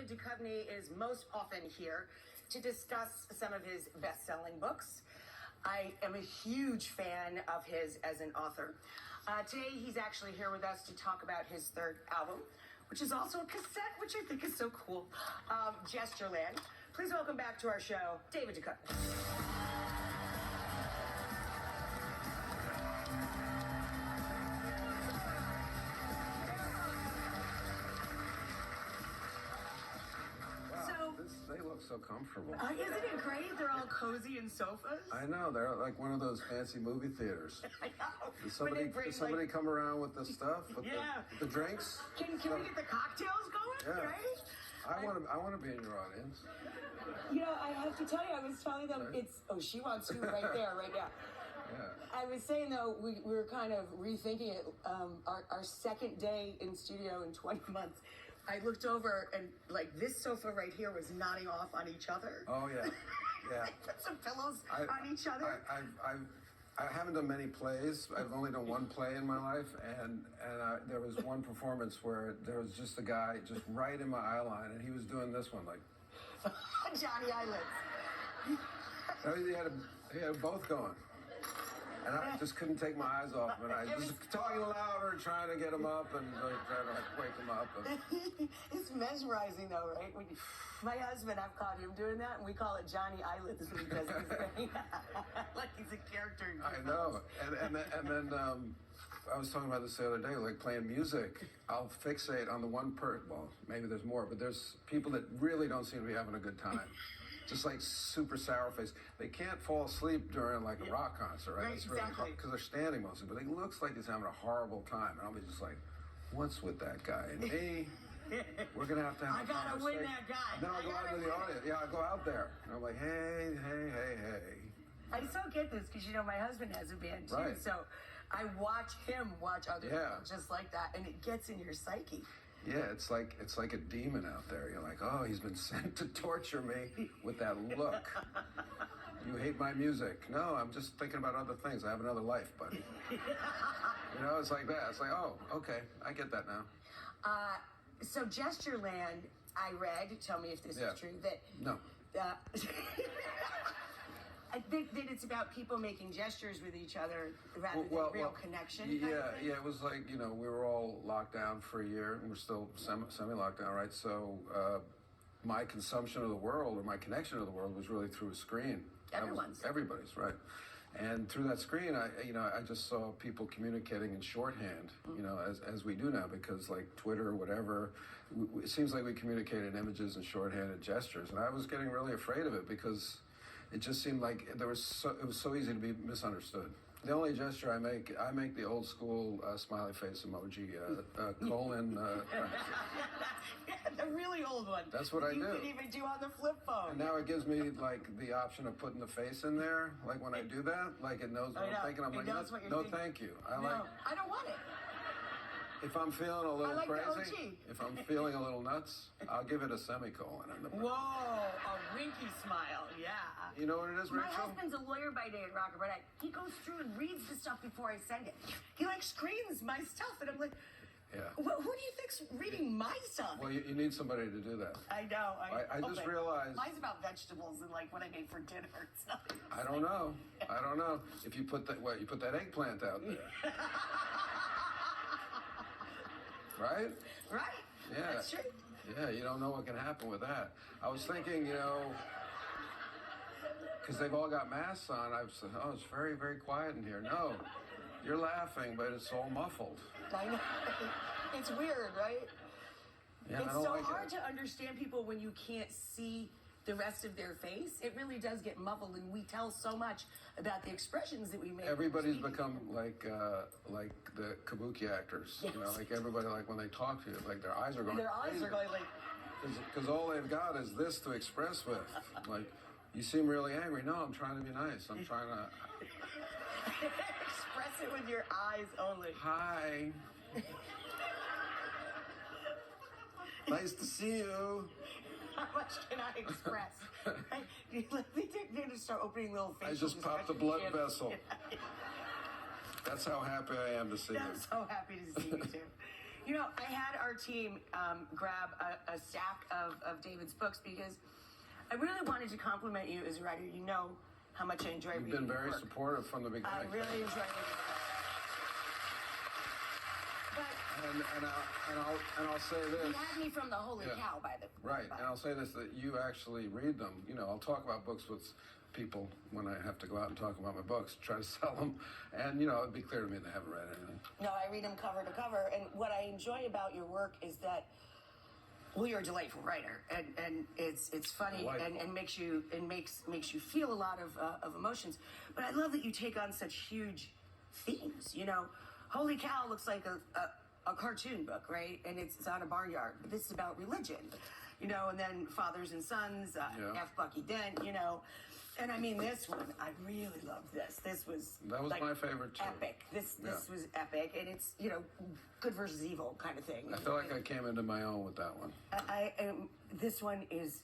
David Duchovny is most often here to discuss some of his best-selling books. I am a huge fan of his as an author. Today, he's actually here with us to talk about his third album, which is also a cassette, which I think is so cool, Gestureland. Please welcome back to our show, David Duchovny. They look so comfortable. Isn't it great? They're all cozy in sofas. I know. They're like one of those fancy movie theaters. I know. Does somebody come around with the stuff? With the drinks? Can we get the cocktails going? Yeah. Right? I want to be in your audience. You know, I have to tell you, I was telling them she wants you right there, right now. Yeah. I was saying, though, we were kind of rethinking it. Our second day in studio in 20 months, I looked over and, like, this sofa right here was nodding off on each other. Oh, yeah. Yeah. Put some pillows on each other. I haven't done many plays. I've only done one play in my life, and there was one performance where there was just a guy just right in my eye line, and he was doing this one, like... Johnny Eyelids. No, he had both going. And I just couldn't take my eyes off him. And I was talking louder, trying to get him up and trying to wake him up. It's mesmerizing, though, right? My husband, I've caught him doing that, and we call it Johnny Eyelids when he does his thing. Like he's a character. I know. And then I was talking about this the other day, like playing music. I'll fixate on the one person. Well, maybe there's more, but there's people that really don't seem to be having a good time. Just like super sour face. They can't fall asleep during like a rock concert, right? It's really hard because they're standing mostly, but he looks like he's having a horrible time. And I'll be just like, what's with that guy? And me, we're going to have I gotta win that guy. Then I'll go out into the audience. Yeah, I'll go out there. And I'm like, hey. I so get this because, you know, my husband has a band too. Right. So I watch him watch other people just like that. And it gets in your psyche. Yeah, it's like a demon out there. You're like, oh, he's been sent to torture me with that look. You hate my music. No, I'm just thinking about other things. I have another life, buddy. You know, it's like that. It's like, oh, okay, I get that now. So Gestureland, I read, tell me if this is true, that... No. I think that it's about people making gestures with each other rather than real connection. Yeah, it was like, you know, we were all locked down for a year, and we're still semi-locked down, right? So my consumption of the world, or my connection to the world, was really through a screen. Everybody's, right? And through that screen, I just saw people communicating in shorthand, you know, as we do now, because like Twitter or whatever, it seems like we communicate in images and shorthand and gestures. And I was getting really afraid of it because it just seemed like it was so easy to be misunderstood. The only gesture I make the old school smiley face emoji, colon. The really old one. That's what I do. You can even do on the flip phone. And now it gives me like the option of putting the face in there. Like when I do that, like it knows what I'm thinking. I'm like, no, thank you. I don't want it. If I'm feeling a little crazy, if I'm feeling a little nuts, I'll give it a semicolon in the back. Whoa, a winky smile, yeah. You know what it is, Rachael? My husband's a lawyer by day at Rocker, but he goes through and reads the stuff before I send it. He like screens my stuff, and I'm like, who do you think's reading my stuff? Well, you need somebody to do that. I know. I just realized. Mine's about vegetables and like what I made for dinner. It's nothing. I don't know. If you put that eggplant out there. Right? Right. Yeah. That's true. Yeah, you don't know what can happen with that. I was thinking, you know, because they've all got masks on, I was like, oh, it's very, very quiet in here. No, you're laughing, but it's all muffled. I know. It's weird, right? Yeah, it's so hard to understand people when you can't see the rest of their face. It really does get muffled, and we tell so much about the expressions that we make. Everybody's become like the kabuki actors. Yes. You know, like everybody, like when they talk to you, like their eyes are going. Their eyes are going like. Because all they've got is this to express with. Like, you seem really angry. No, I'm trying to be nice. I'm trying to. Express it with your eyes only. Hi. Nice to see you. How much can I express? They're going to start opening little faces. I just popped a blood vessel. That's how happy I am to see you. I'm so happy to see you, too. You know, I had our team grab a stack of David's books because I really wanted to compliment you as a writer. You know how much I enjoy reading. You've been very your work. supportive from the beginning. I really enjoy reading. And I'll say this. You had me from the holy cow, by the right. And I'll say this, that you actually read them. You know, I'll talk about books with people when I have to go out and talk about my books, try to sell them. And, you know, it'd be clear to me they haven't read anything. No, I read them cover to cover. And what I enjoy about your work is that, well, you're a delightful writer, and it's funny and makes you feel a lot of emotions. But I love that you take on such huge themes. You know, Holy Cow looks like a cartoon book, right? And it's on a barnyard. But this is about religion, you know. And then fathers and sons, F. Bucky Dent, you know. And I mean, this one, I really loved this. That was my favorite too. Epic. This was epic, and it's, you know, good versus evil kind of thing. I feel like I came into my own with that one. This one is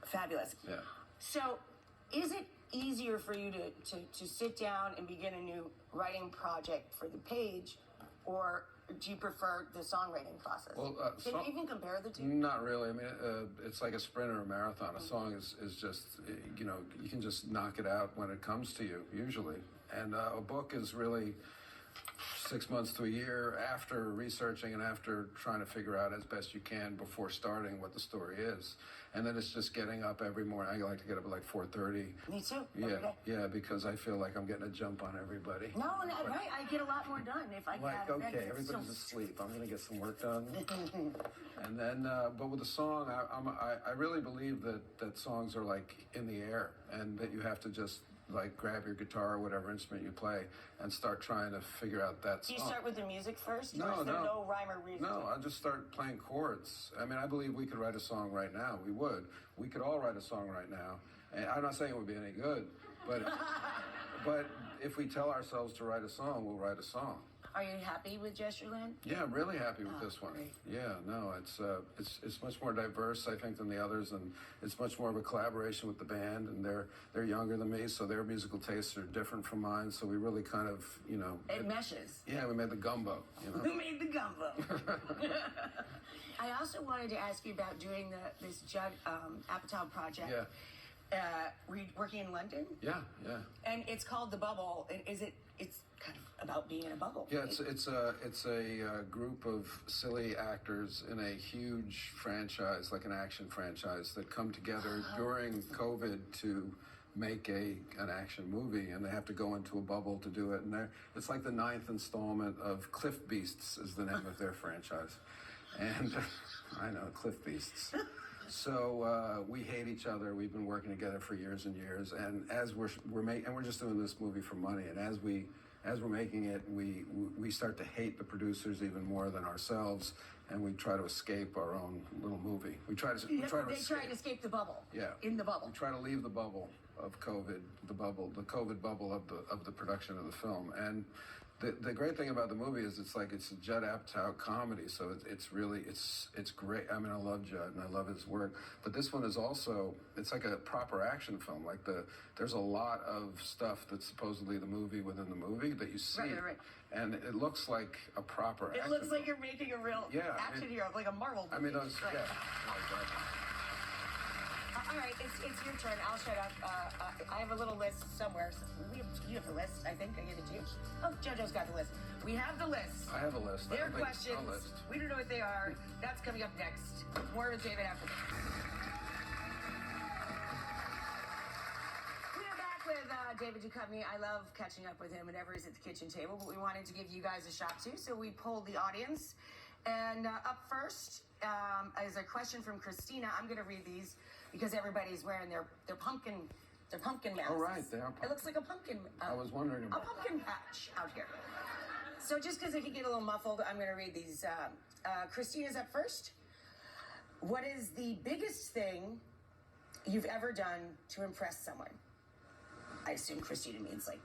fabulous. Yeah. So, is it easier for you to sit down and begin a new writing project for the page, or do you prefer the songwriting process? Well, can you even compare the two? Not really. I mean, it's like a sprint or a marathon. A song is just, you know, you can just knock it out when it comes to you, usually. And a book is really 6 months to a year after researching and after trying to figure out as best you can before starting what the story is. And then it's just getting up every morning. I like to get up at like 4:30. Me too. Yeah, because I feel like I'm getting a jump on everybody. No, right. I get a lot more done if I like, get out of okay, bed. everybody's asleep. I'm going to get some work done. And then, but with the song, I really believe that songs are like in the air, and that you have to just like grab your guitar or whatever instrument you play and start trying to figure out that song. Do you start with the music first? No, or is there no rhyme or reason? No, I just start playing chords. I mean, I believe we could write a song right now. We would. We could all write a song right now. And I'm not saying it would be any good, but but if we tell ourselves to write a song, we'll write a song. Are you happy with Gestureland? Yeah, I'm really happy with this one. Great. Yeah, no, it's much more diverse, I think, than the others, and it's much more of a collaboration with the band. And they're younger than me, so their musical tastes are different from mine. So we really kind of, you know, it meshes. Yeah, we made the gumbo. You know? We made the gumbo. I also wanted to ask you about doing this Judd Apatow project. Yeah. Were you working in London? Yeah. And it's called The Bubble. And it's kind of about being in a bubble. Yeah, it's a group of silly actors in a huge franchise, like an action franchise, that come together during COVID to make an action movie, and they have to go into a bubble to do it. And it's like the 9th installment of Cliff Beasts is the name of their franchise. And I know, Cliff Beasts. So we hate each other. We've been working together for years and years. And as we're just doing this movie for money. And as we're making it, we start to hate the producers even more than ourselves, and we try to escape our own little movie. They try to escape the bubble. Yeah. In the bubble. We try to leave the bubble of COVID, the COVID bubble of the production of the film. And the great thing about the movie is it's a Judd Apatow comedy, so it's really great. I mean, I love Judd and I love his work, but this one is also, it's like a proper action film. Like there's a lot of stuff that's supposedly the movie within the movie that you see, right. And it looks like a proper. It looks like you're making a real action hero, like a Marvel movie. I mean, those, right. Yeah. All right, it's your turn. I'll shut up. I have a little list somewhere. You have the list, I think. I gave it to you. Oh, JoJo's got the list. We have the list. I have a list. Their questions. We don't know what they are. That's coming up next. More with David after this. We are back with David Duchovny. I love catching up with him whenever he's at the kitchen table, but we wanted to give you guys a shot too, so we polled the audience. And up first is a question from Christina. I'm going to read these because everybody's wearing their pumpkin masks. Oh, right, they are pumpkin. It looks like a pumpkin. I was wondering about a pumpkin patch out here. So just because it can get a little muffled, I'm going to read these. Christina's up first. What is the biggest thing you've ever done to impress someone? I assume Christina means like,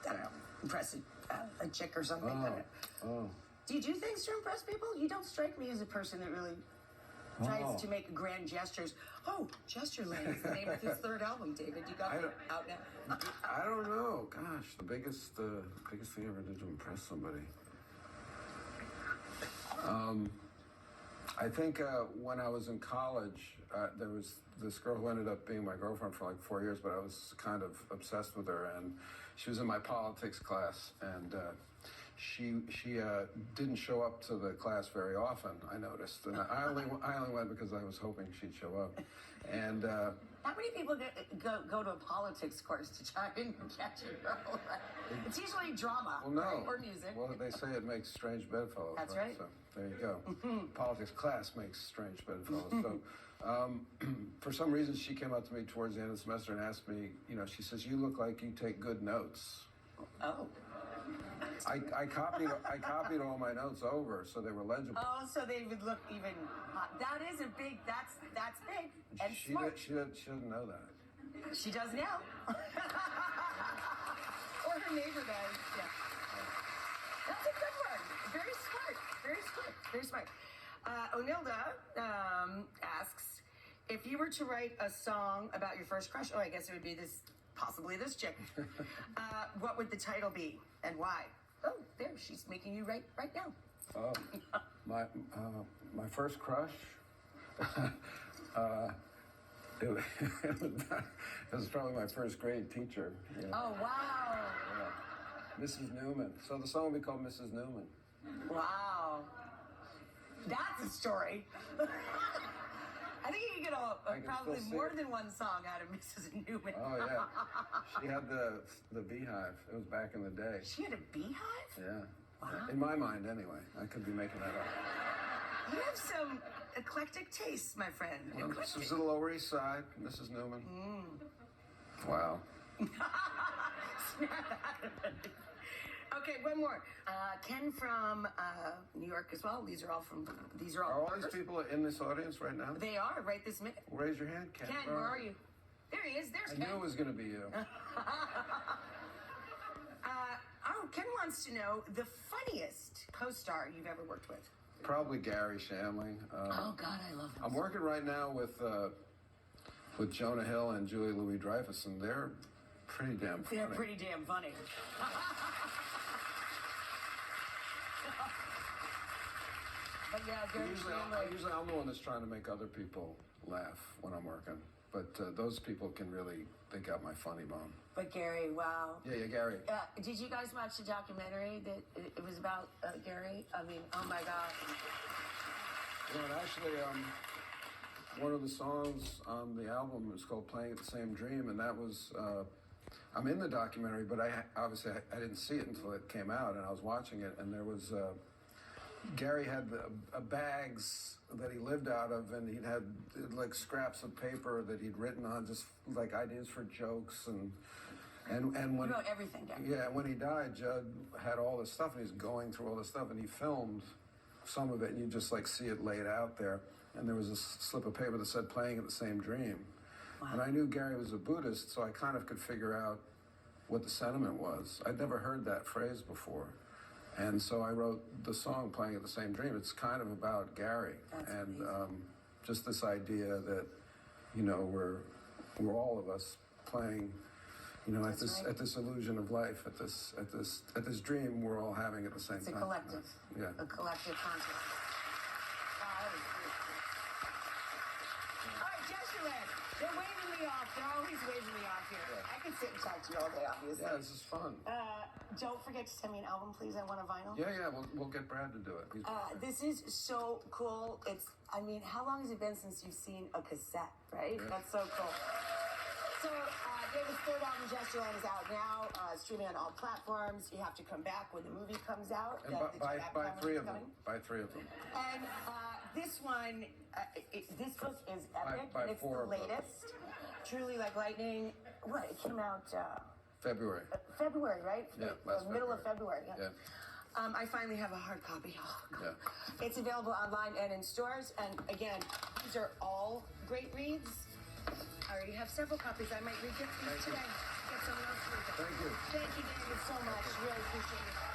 I don't know, impress a chick or something. I don't know. Do you do things to impress people? You don't strike me as a person that really tries to make grand gestures. Oh, Gestureland is the name of his third album, David. You got it out now. I don't know. Gosh, the biggest thing I ever did to impress somebody. I think when I was in college, there was this girl who ended up being my girlfriend for like 4 years, but I was kind of obsessed with her, and she was in my politics class, and she didn't show up to the class very often, I noticed, and I only went because I was hoping she'd show up, and. How many people go to a politics course to try and catch a girl? It's usually drama, well, no. right? Or music. Well, they say it makes strange bedfellows. That's right. So there you go. Politics class makes strange bedfellows. So for some reason, she came up to me towards the end of the semester and asked me, she says, "You look like you take good notes." Oh. I copied all my notes over so they were legible. Oh, so they would look even. That is a big. That's big and smart. She doesn't know that. She does now. Or her neighbor does. Yeah. That's a good one. Very smart. Very smart. Very smart. Onilda asks, if you were to write a song about your first crush, I guess it would be possibly this chick. What would the title be and why? Oh, there, she's making you write right now. Oh, my first crush. It was probably my first grade teacher. Yeah. Oh, wow. Yeah. Mrs. Newman. So the song will be called Mrs. Newman. Wow. That's a story. I think you can get probably more than one song out of Mrs. Newman. Oh, yeah. She had the beehive. It was back in the day. She had a beehive? Yeah. Wow. In my mind, anyway. I could be making that up. You have some eclectic tastes, my friend. Well, this was the Lower East Side, Mrs. Newman. Wow. Okay, one more. Ken from New York as well. These are all. Are all these people in this audience right now? They are right this minute. Raise your hand, Ken. Ken, where are you? There he is. There's Ken. I knew it was going to be you. Ken wants to know the funniest co-star you've ever worked with. Probably Gary Shandling. Oh God, I love him. I'm working right now with Jonah Hill and Julie Louis-Dreyfus, and they're pretty damn funny. They're pretty damn funny. But yeah, usually I'm the one that's trying to make other people laugh when I'm working. But those people can really, they got my funny bone. But Gary, wow. Yeah, Gary. Did you guys watch the documentary that it was about Gary? I mean, oh my God. And actually, one of the songs on the album is called "Playing at the Same Dream," and that was. I'm in the documentary, but obviously I didn't see it until it came out, and I was watching it, and there was. Gary had bags that he lived out of, and he'd had like scraps of paper that he'd written on, just like ideas for jokes, and when you wrote everything down. Yeah, when he died, Judd had all this stuff, and he's going through all this stuff, and he filmed some of it, and you just like see it laid out there, and there was a slip of paper that said "Playing at the Same Dream," wow. And I knew Gary was a Buddhist, so I kind of could figure out what the sentiment was. I'd never heard that phrase before. And so I wrote the song "Playing at the Same Dream." It's kind of about Gary. That's and amazing. Just this idea that, we're all of us playing, at this illusion of life, at this dream we're all having at the same time. It's a collective. Yeah. A collective consciousness. Wow, that was beautiful. All right, Jessuland. They're waving me off. They're always waving me off here. Yeah. I can sit and talk to you all day, obviously. Yeah, this is fun. Don't forget to send me an album, please. I want a vinyl. Yeah, we'll get Brad to do it. This is so cool. How long has it been since you've seen a cassette, right? Yeah. That's so cool. So, David's third album, Jessuland, is out now, streaming on all platforms. You have to come back when the movie comes out. And buy 3 of them. Buy 3 of them. And this one, this book is epic. Buy and it's 4 the of them. latest. Truly like lightning. What? It came out... February. February, right? Yeah, middle of February. Yeah. Yeah. I finally have a hard copy. Oh, God. Yeah. It's available online and in stores. And again, these are all great reads. I already have several copies. I might re-gift these today. Get someone else to read them. Thank you. Thank you, David, so much. Really appreciate it.